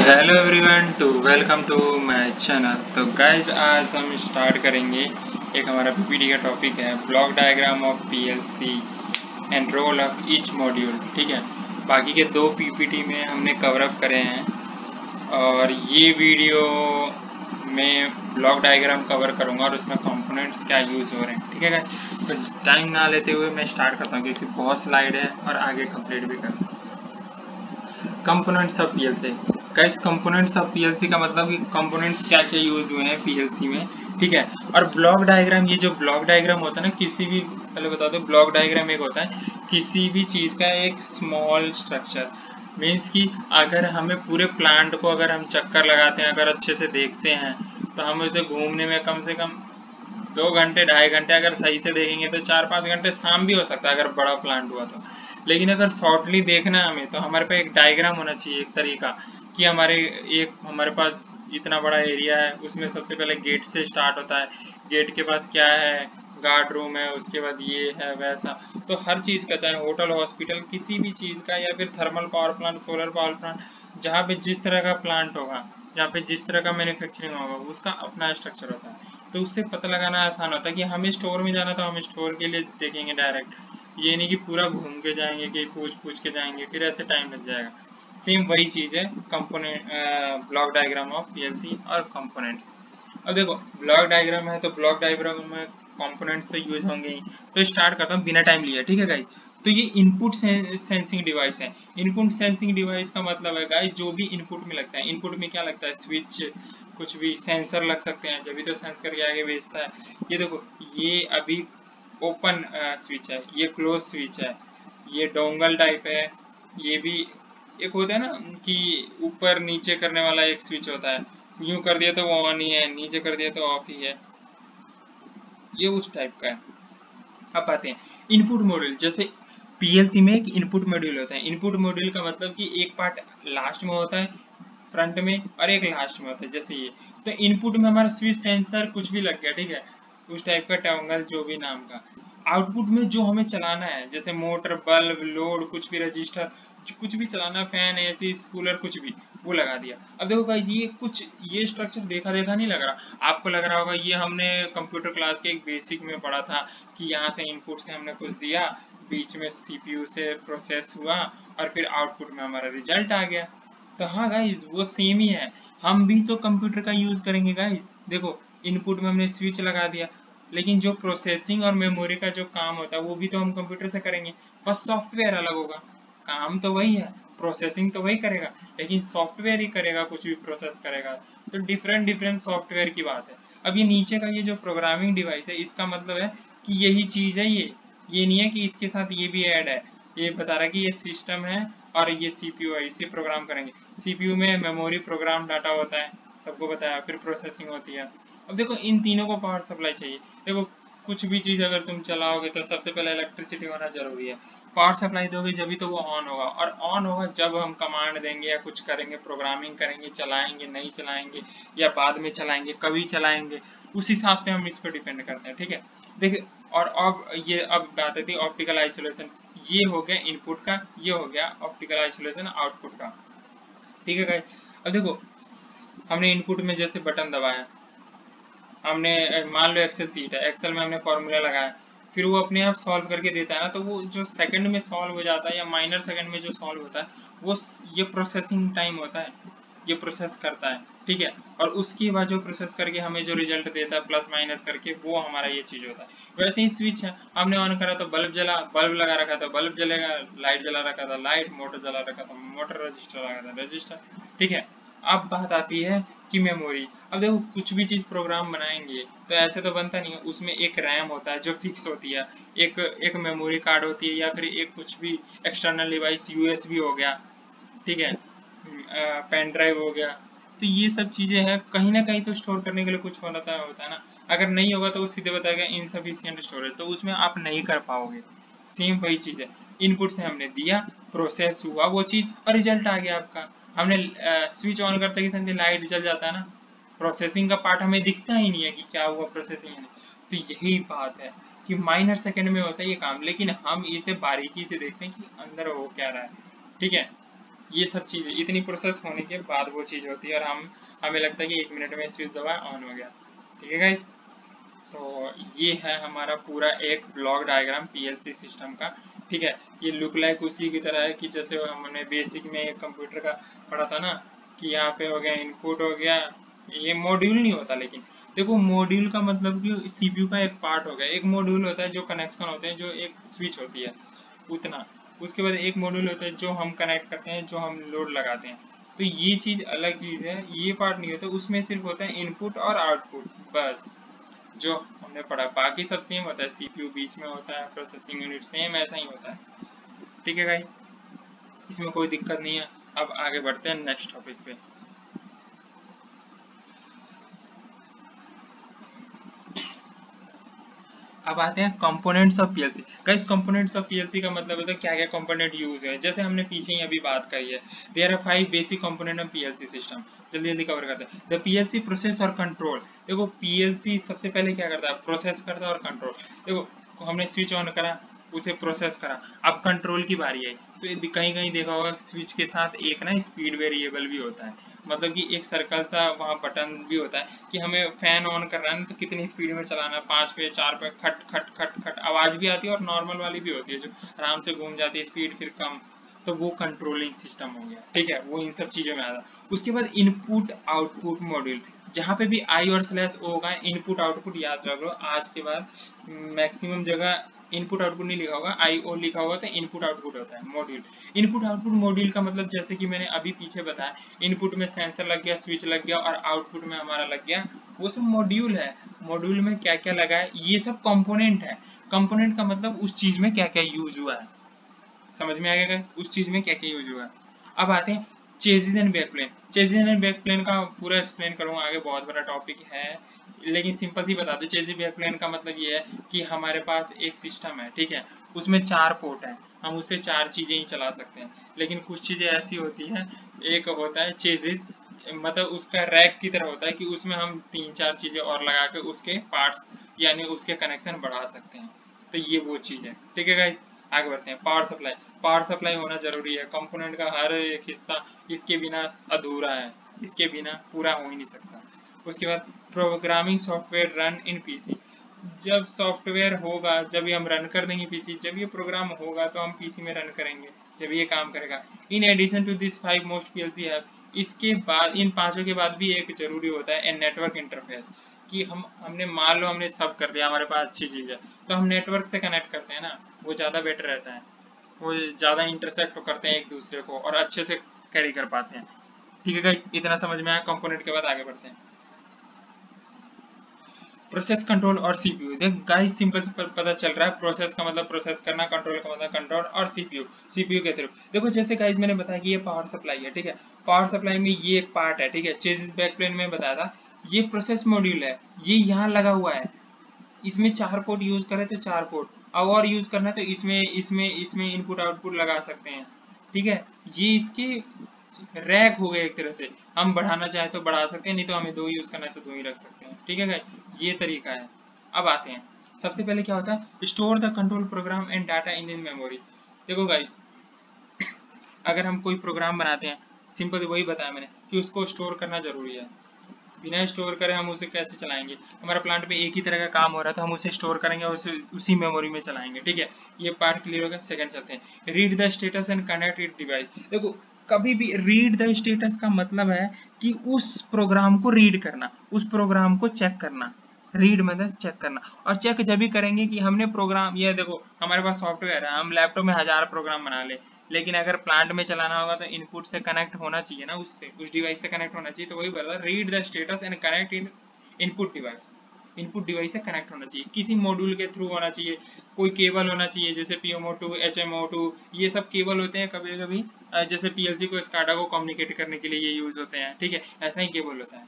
Hello everyone to welcome to my channel. तो guys आज हम स्टार्ट करेंगे एक हमारा पीपीटी का टॉपिक है block diagram of PLC and role of each module. ठीक है, बाकी के दो पीपीटी में हमने कवर अप करे हैं और ये वीडियो में ब्लॉक डायग्राम कवर करूंगा और उसमें कंपोनेंट्स क्या यूज़ हो रहे हैं। ठीक है गाइज, तो टाइम ना लेते हुए मैं स्टार्ट करता हूँ क्योंकि बहुत स्लाइड है और आगे कंप्लीट भी करना है। Components of PLC guys, components of PLC का मतलब कि कंपोनेंट्स क्या क्या यूज हुए हैं पीएलसी में। ठीक है, और ब्लॉक डायग्राम, ये जो ब्लॉक डायग्राम होता है ना, किसी भी, पहले बता दो, ब्लॉक डायग्राम एक होता है किसी भी चीज का एक स्मॉल स्ट्रक्चर। मीन्स कि अगर हमें पूरे प्लांट को अगर हम चक्कर लगाते हैं, अगर अच्छे से देखते हैं तो हम उसे घूमने में कम से कम 2 घंटे 2.5 घंटे, अगर सही से देखेंगे तो 4-5 घंटे शाम भी हो सकता है अगर बड़ा प्लांट हुआ तो। लेकिन अगर शॉर्टली देखना है हमें तो हमारे पास एक डायग्राम होना चाहिए, एक तरीका कि हमारे पास इतना बड़ा एरिया है, उसमें सबसे पहले गेट से स्टार्ट होता है, गेट के पास क्या है, गार्ड रूम है, उसके बाद ये है वैसा। तो हर चीज़ का, चाहे होटल हॉस्पिटल किसी भी चीज़ का, या फिर thermal power plant, solar power plant, जहाँ पे जिस तरह का प्लांट होगा, जहाँ पे जिस तरह का मैन्युफैक्चरिंग होगा, उसका अपना स्ट्रक्चर होता है। तो उससे पता लगाना आसान होता है कि हमें स्टोर में जाना तो हम स्टोर के लिए देखेंगे डायरेक्ट, ये नहीं कि पूरा घूम के जाएंगे कि पूछ के जाएंगे, फिर ऐसे टाइम लग जाएगा। सेम वही चीज़ है component, block diagram of PLC और कंपोनेंट्स। अब देखो, ब्लॉक डायग्राम है तो ब्लॉक डायग्राम में कंपोनेंट्स तो यूज होंगे ही। तो स्टार्ट करता हूँ बिना टाइम लिए। ठीक है गाइज, तो ये इनपुट सेंसिंग डिवाइस है। इनपुट सेंसिंग डिवाइस का मतलब है गाइज जो भी इनपुट में लगता है। इनपुट में क्या लगता है? स्विच, कुछ भी सेंसर लग सकते हैं, जब भी तो सेंस करके आगे भेजता है। ये देखो, ये अभी ओपन स्विच है, ये क्लोज स्विच है, ये डोंगल टाइप है, ये भी एक होता है ना कि ऊपर नीचे करने वाला एक स्विच होता है, यूं कर दिया तो वो ऑन ही है, नीचे कर दिया तो ऑफ ही है, ये उस टाइप का है। अब आते हैं इनपुट मॉड्यूल। जैसे पीएलसी में एक इनपुट मॉड्यूल होता है। इनपुट मॉड्यूल का मतलब कि एक पार्ट लास्ट में होता है, फ्रंट में, और एक लास्ट में होता है, जैसे ये। तो इनपुट में हमारा स्विच, सेंसर कुछ भी लग गया, ठीक है, उस टाइप का, टोंगल जो भी नाम का। आउटपुट में जो हमें चलाना है, जैसे मोटर, बल्ब, लोड, कुछ भी, रजिस्टर, कुछ भी चलाना, फैन, एसी, कूलर, कुछ भी, वो लगा दिया। अब देखो गाइस, ये स्ट्रक्चर देखा देखा नहीं लग रहा आपको? लग रहा होगा ये हमने कंप्यूटर क्लास के एक बेसिक में पढ़ा था कि यहाँ से इनपुट से हमने कुछ दिया, बीच में सीपीयू से प्रोसेस हुआ और फिर आउटपुट में हमारा रिजल्ट आ गया। तो हाँ गाइज, वो सेम ही है। हम भी तो कंप्यूटर का यूज करेंगे गाइज। देखो, इनपुट में हमने स्विच लगा दिया, लेकिन जो प्रोसेसिंग और मेमोरी का जो काम होता है वो भी तो हम कंप्यूटर से करेंगे, बस सॉफ्टवेयर अलग होगा। काम तो वही है, प्रोसेसिंग तो वही करेगा, लेकिन सॉफ्टवेयर ही करेगा, कुछ भी प्रोसेस करेगा। तो डिफरेंट डिफरेंट सॉफ्टवेयर की बात है। अब ये नीचे का ये जो प्रोग्रामिंग डिवाइस है, इसका मतलब है कि यही चीज है ये नहीं है कि इसके साथ ये भी ऐड है। ये बता रहा है कि ये सिस्टम है और ये सीपीयू है, इसे प्रोग्राम करेंगे। सीपीयू में मेमोरी, प्रोग्राम डाटा होता है, सबको बताया, फिर प्रोसेसिंग होती है। अब देखो, इन तीनों को पावर सप्लाई चाहिए। देखो, कुछ भी चीज़ अगर तुम चलाओगे तो सबसे पहले इलेक्ट्रिसिटी होना जरूरी है। पावर सप्लाई दोगे जब भी तो वो ऑन होगा, और ऑन होगा जब हम कमांड देंगे या कुछ करेंगे, प्रोग्रामिंग करेंगे, चलाएंगे, नहीं चलाएंगे, या बाद में चलाएंगे, कभी चलाएंगे, उस हिसाब से हम इस पर डिपेंड करते हैं। ठीक है, देखिए, और अब बात आती है ऑप्टिकल आइसोलेशन। ये हो गया इनपुट का, ये हो गया ऑप्टिकल आइसोलेशन आउटपुट का। ठीक है गाइस, अब देखो, हमने इनपुट में जैसे बटन दबाया, हमने मान लो एक्सेल सीट है, एक्सेल में हमने फॉर्मूला लगाया, फिर वो अपने आप सॉल्व करके देता है ना। तो वो जो सेकंड में सॉल्व हो जाता है या माइनर सेकंड में जो सॉल्व होता है, वो ये प्रोसेसिंग टाइम होता है, ये प्रोसेस करता है। ठीक है, और उसके बाद जो प्रोसेस करके हमें जो रिजल्ट देता है प्लस माइनस करके, वो हमारा ये चीज होता है। वैसे ही स्विच है, हमने ऑन करा तो बल्ब जला, बल्ब लगा रखा था बल्ब जलेगा, लाइट जला रखा था लाइट, मोटर जला रखा था मोटर, रजिस्टर लगा था रजिस्टर। ठीक है, अब बात आती है कि मेमोरी। अब देखो, कुछ भी चीज प्रोग्राम बनाएंगे तो ऐसे तो बनता नहीं है, उसमें एक रैम होता है जो फिक्स होती है, एक मेमोरी कार्ड होती है, या फिर एक कुछ भी एक्सटर्नल डिवाइस, यूएसबी हो गया, ठीक है, पेन ड्राइव हो गया। तो ये सब चीजें हैं, कहीं ना कहीं तो स्टोर करने के लिए कुछ होता है ना। अगर नहीं होगा तो वो सीधे बताएगा इनसफिशिएंट स्टोरेज, तो उसमें आप नहीं कर पाओगे। सेम वही चीज है, इनपुट से हमने दिया, प्रोसेस हुआ वो चीज, और रिजल्ट आ गया आपका। हमने स्विच ऑन करते ही समझे लाइट जल जाता है ना, प्रोसेसिंग का पार्ट हमें दिखता ही नहीं है कि क्या हुआ प्रोसेसिंग में। तो यही बात है कि माइनर सेकंड में होता है ये काम, लेकिन हम इसे बारीकी से देखते हैं कि अंदर हो क्या रहा है। ठीक है, ये सब चीज़ें इतनी प्रोसेस होने के बाद वो चीज़ होती है, और हमें लगता है कि 1 मिनट में स्विच दबाया ऑन हो गया। ठीक है गाइस, तो ये है हमारा पूरा एक ब्लॉक डायग्राम पीएलसी सिस्टम का। ठीक है, ये लुक लाइक उसी की तरह है कि जैसे हमने बेसिक में एक कंप्यूटर का पढ़ा था ना, कि यहाँ पे हो गया इनपुट हो गया, ये मॉड्यूल नहीं होता, लेकिन देखो मॉड्यूल का मतलब कि सीपीयू का एक पार्ट हो गया, एक मॉड्यूल होता है जो कनेक्शन होते हैं, जो एक स्विच होती है उतना, उसके बाद एक मॉड्यूल होता है जो हम कनेक्ट करते हैं, जो हम लोड लगाते हैं। तो ये चीज़ अलग चीज़ है, ये पार्ट नहीं होता, उसमें सिर्फ होता है इनपुट और आउटपुट बस, जो हमने पढ़ा। बाकी सब सेम होता है, सीपीयू बीच में होता है, प्रोसेसिंग यूनिट सेम ऐसा ही होता है। ठीक है भाई, इसमें कोई दिक्कत नहीं है। अब आगे बढ़ते हैं नेक्स्ट टॉपिक पे। अब आते हैं components of PLC. Guys components of PLC का मतलब होता है क्या क्या कंपोनेंट यूज है, जैसे हमने पीछे ही अभी बात करी है। There are 5 basic component of PLC system. जल्दी जल्दी कवर करते हैं। द पीएलसी प्रोसेस और कंट्रोल। देखो पीएलसी सबसे पहले क्या करता है, प्रोसेस करता है और कंट्रोल। देखो हमने स्विच ऑन करा, उसे प्रोसेस करा, अब कंट्रोल की बारी आई। तो कहीं कहीं देखा होगा स्विच के साथ एक ना स्पीड वेरिएबल भी होता है, मतलब कि एक सर्कल सा वहाँ बटन भी होता है कि हमें फैन ऑन करना है तो कितनी स्पीड में चलाना है, 5 पे 4 पे खट खट खट खट आवाज़ भी आती है, और नॉर्मल वाली भी होती है जो आराम से घूम जाती है, स्पीड फिर कम। तो वो कंट्रोलिंग सिस्टम हो गया। ठीक है, वो इन सब चीज़ों में आता है। उसके बाद इनपुट आउटपुट मॉड्यूल, जहाँ पे भी आई और स्लैश ओ होगा, इनपुट आउटपुट याद रख लो। आज के बाद मैक्सिमम जगह इनपुट आउटपुट नहीं लिखा होगा, आई ओ लिखा होगा, तो इनपुट आउटपुट होता है मॉड्यूल। इनपुट आउटपुट मॉड्यूल का मतलब जैसे कि मैंने अभी पीछे बताया, इनपुट में सेंसर लग गया, स्विच लग गया, और आउटपुट में हमारा लग गया, वो सब मॉड्यूल है। मॉड्यूल में क्या क्या लगा है, ये सब कंपोनेंट है। कंपोनेंट का मतलब उस चीज में क्या क्या यूज हुआ है, समझ में आ गया उस चीज में क्या क्या यूज हुआ है। अब आते हैं chassis and backplane. Chassis and backplane का पूरा एक्सप्लेन करूंगा आगे, बहुत बड़ा टॉपिक है, लेकिन सिंपल सी बता दो। चेजिस बैकप्लेन का मतलब ये है कि हमारे पास एक सिस्टम है, ठीक है, उसमें 4 पोर्ट है, हम उससे 4 चीजें ही चला सकते हैं। लेकिन कुछ चीजें ऐसी होती हैं, एक होता है चेजिस, मतलब उसका रैक की तरह होता है कि उसमें हम 3-4 चीजें और लगा के उसके पार्ट्स यानी उसके कनेक्शन बढ़ा सकते हैं। तो ये वो चीज है। ठीक है गाइस, आगे बढ़ते हैं। Power supply. पावर सप्लाई होना जरूरी है, कंपोनेंट का हर एक हिस्सा इसके बिना अधूरा है, इसके बिना पूरा हो ही नहीं सकता। उसके बाद programming software run in PC. जब सॉफ्टवेयर होगा, जब ये हम रन कर देंगे पीसी, जब ये प्रोग्राम होगा तो हम पीसी में रन करेंगे, जब ये काम करेगा। In addition to this 5 most PLC have, इसके बाद इन पांचों के बाद भी एक जरूरी होता है नेटवर्क इंटरफेस, कि हमने मान लो हमने सब कर लिया, हमारे पास अच्छी चीज़ है, तो हम नेटवर्क से कनेक्ट करते हैं ना, वो ज़्यादा बेटर रहता है, वो ज़्यादा इंटरसेक्ट करते हैं एक दूसरे को और अच्छे से कैरी कर पाते हैं। ठीक है गाइस, इतना समझ में आया। कंपोनेंट के बाद आगे बढ़ते हैं। प्रोसेस कंट्रोल और सीपीयू। देख गाइस सिंपल से पता चल रहा है, प्रोसेस का मतलब प्रोसेस करना, कंट्रोल का मतलब कंट्रोल, और सीपीयू सीपीयू के थ्रू। देखो जैसे गाइस मैंने बताया कि ये पावर सप्लाई है, ठीक है, पावर सप्लाई में ये एक पार्ट है, ठीक है, चेसिस बैकप्लेन में बताया था, ये प्रोसेस मॉड्यूल है, ये यहाँ लगा हुआ है, इसमें 4 पोर्ट यूज करें तो 4 पोर्ट, अब और यूज करना है तो इसमें इसमें इसमें इनपुट आउटपुट लगा सकते हैं। ठीक है, ये इसके रैक हो गए एक तरह से, हम बढ़ाना चाहे तो बढ़ा सकते हैं, नहीं तो हमें 2 यूज करना है तो 2 ही रख सकते हैं। ठीक है गाइस, ये तरीका है। अब आते हैं, सबसे पहले क्या होता है, store the control program and data in memory. देखो गाइस, अगर हम कोई प्रोग्राम बनाते हैं, सिंपल वही बताया मैंने कि उसको स्टोर करना जरूरी है, बिना स्टोर करे हम उसे कैसे चलाएंगे। हमारा प्लांट में एक ही तरह का काम हो रहा था, हम उसे स्टोर करेंगे और उसी मेमोरी में चलाएंगे। ठीक है, ये पार्ट क्लियर हो गया। सेकंड चलते हैं, read the status and connect it device. देखो कभी भी रीड द स्टेटस का मतलब है कि उस प्रोग्राम को रीड करना, उस प्रोग्राम को चेक करना। रीड मतलब चेक करना, और चेक जब भी करेंगे कि हमने प्रोग्राम, ये देखो हमारे पास सॉफ्टवेयर है, हम लैपटॉप में 1000 प्रोग्राम बना ले, लेकिन अगर प्लांट में चलाना होगा तो इनपुट से कनेक्ट होना चाहिए ना, उससे उस डिवाइस से कनेक्ट होना चाहिए। तो वही बोला, read the status and connect in input device. Input device से कनेक्ट होना चाहिए, किसी मॉड्यूल के थ्रू होना चाहिए, कोई केबल होना चाहिए, जैसे PMO2 HMO2, ये सब केबल होते हैं कभी कभी, जैसे PLC को SCADA को कम्युनिकेट करने के लिए ये यूज होते हैं। ठीक है, ऐसा ही केबल होता है,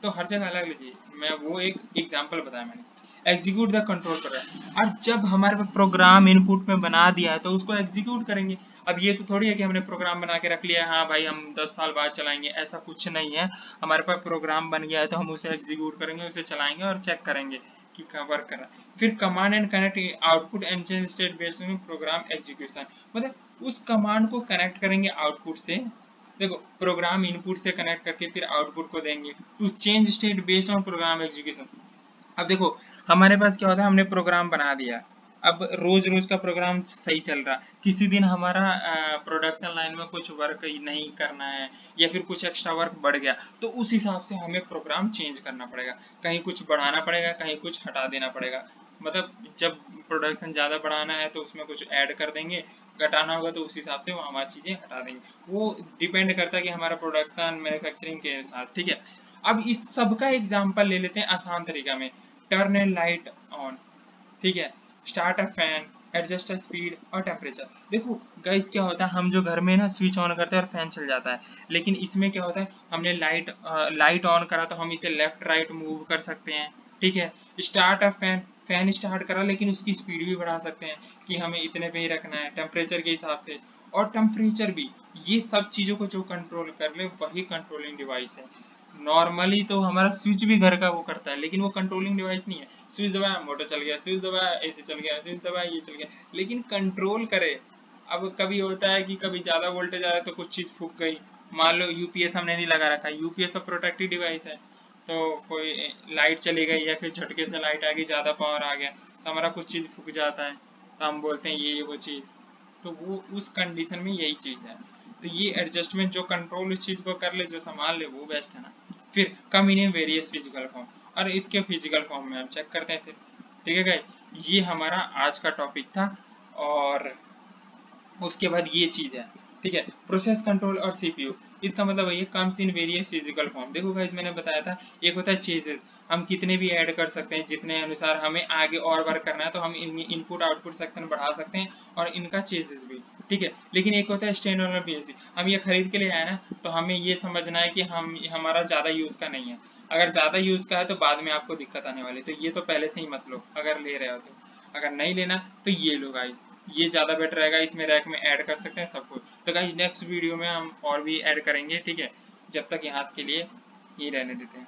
तो हर जगह अलग लीजिए। मैं वो एक एग्जांपल बताया मैंने। एग्जीक्यूट द कंट्रोल पर है, और जब हमारे पास प्रोग्राम इनपुट में बना दिया है तो उसको एग्जीक्यूट करेंगे। अब ये तो थोड़ी है कि हमने प्रोग्राम बना के रख लिया है, हाँ भाई हम 10 साल बाद चलाएंगे, ऐसा कुछ नहीं है। हमारे पास प्रोग्राम बन गया है तो हम उसे एग्जीक्यूट करेंगे, उसे चलाएंगे और चेक करेंगे कि वर्क कर रहा है। फिर command and connect output and change state based on program execution, मतलब उस कमांड को कनेक्ट करेंगे आउटपुट से। देखो प्रोग्राम इनपुट से कनेक्ट करके फिर आउटपुट को देंगे to change state based on program execution. अब देखो हमारे पास क्या होता है, हमने प्रोग्राम बना दिया, अब रोज रोज का प्रोग्राम सही चल रहा, किसी दिन हमारा प्रोडक्शन लाइन में कुछ वर्क नहीं करना है या फिर कुछ एक्स्ट्रा वर्क बढ़ गया, तो उस हिसाब से हमें प्रोग्राम चेंज करना पड़ेगा, कहीं कुछ बढ़ाना पड़ेगा, कहीं कुछ हटा देना पड़ेगा। मतलब जब प्रोडक्शन ज़्यादा बढ़ाना है तो उसमें कुछ ऐड कर देंगे, घटाना होगा तो उस हिसाब से वो हमारी चीज़ें हटा देंगे। वो डिपेंड करता है कि हमारा प्रोडक्शन मैन्युफैक्चरिंग के साथ, ठीक है। अब इस सब का एग्जाम्पल ले लेते हैं आसान तरीका में। टर्न ए लाइट ऑन, ठीक है, start a fan, adjust a speed और टेम्परेचर। देखो गाइस क्या होता है, हम जो घर में ना स्विच ऑन करते हैं और फैन चल जाता है, लेकिन इसमें क्या होता है, हमने लाइट ऑन करा तो हम इसे लेफ्ट राइट मूव कर सकते हैं, ठीक है। Start a fan, fan start करा लेकिन उसकी स्पीड भी बढ़ा सकते हैं कि हमें इतने पे ही रखना है टेम्परेचर के हिसाब से, और टेम्परेचर भी। ये सब चीज़ों को जो कंट्रोल कर ले वही कंट्रोलिंग डिवाइस है। नॉर्मली तो हमारा स्विच भी घर का वो करता है, लेकिन वो कंट्रोलिंग डिवाइस नहीं है। स्विच दबाया मोटर चल गया, स्विच दबाया एसी चल गया, स्विच दबाया ये चल गया, लेकिन कंट्रोल करे। अब कभी होता है कि कभी ज़्यादा वोल्टेज आ रहा है तो कुछ चीज़ फूक गई, मान लो यूपीएस हमने नहीं लगा रखा, यूपीएस तो प्रोटेक्टिव डिवाइस है, तो कोई लाइट चली गई या फिर झटके से लाइट आ गई, ज़्यादा पावर आ गया तो हमारा कुछ चीज़ फूक जाता है, तो हम बोलते हैं ये वो चीज़, तो वो उस कंडीशन में यही चीज़ है। तो ये एडजस्टमेंट जो कंट्रोल उस चीज़ को कर ले, जो संभाल ले, वो बेस्ट है ना। फिर कम इन वेरियस फिजिकल फॉर्म, और इसके फिजिकल फॉर्म में हम चेक करते हैं फिर, ठीक है गाइस। ये हमारा आज का टॉपिक था, और उसके बाद ये चीज़ है, ठीक है, प्रोसेस कंट्रोल और सीपीयू। इसका मतलब ये comes in various physical form. देखो गाइस मैंने बताया था, एक होता है चेजेस, हम कितने भी ऐड कर सकते हैं, जितने अनुसार हमें आगे और वर्क करना है तो हम इनपुट आउटपुट सेक्शन बढ़ा सकते हैं, और इनका चेजेस भी, ठीक है। लेकिन एक होता है स्टैंड ऑन पीएलसी, हम ये खरीद के लिए आए ना, तो हमें ये समझना है कि हम हमारा ज़्यादा यूज़ का नहीं है। अगर ज़्यादा यूज़ का है तो बाद में आपको दिक्कत आने वाली, तो ये तो पहले से ही मत लो अगर ले रहे हो तो। अगर नहीं लेना तो ये लो गाइस, ये ज़्यादा बेटर रहेगा, इसमें रैक में ऐड कर सकते हैं सब कुछ। तो गाइस नेक्स्ट वीडियो में हम और भी ऐड करेंगे, ठीक है। जब तक यहाँ के लिए यही रहने देते हैं।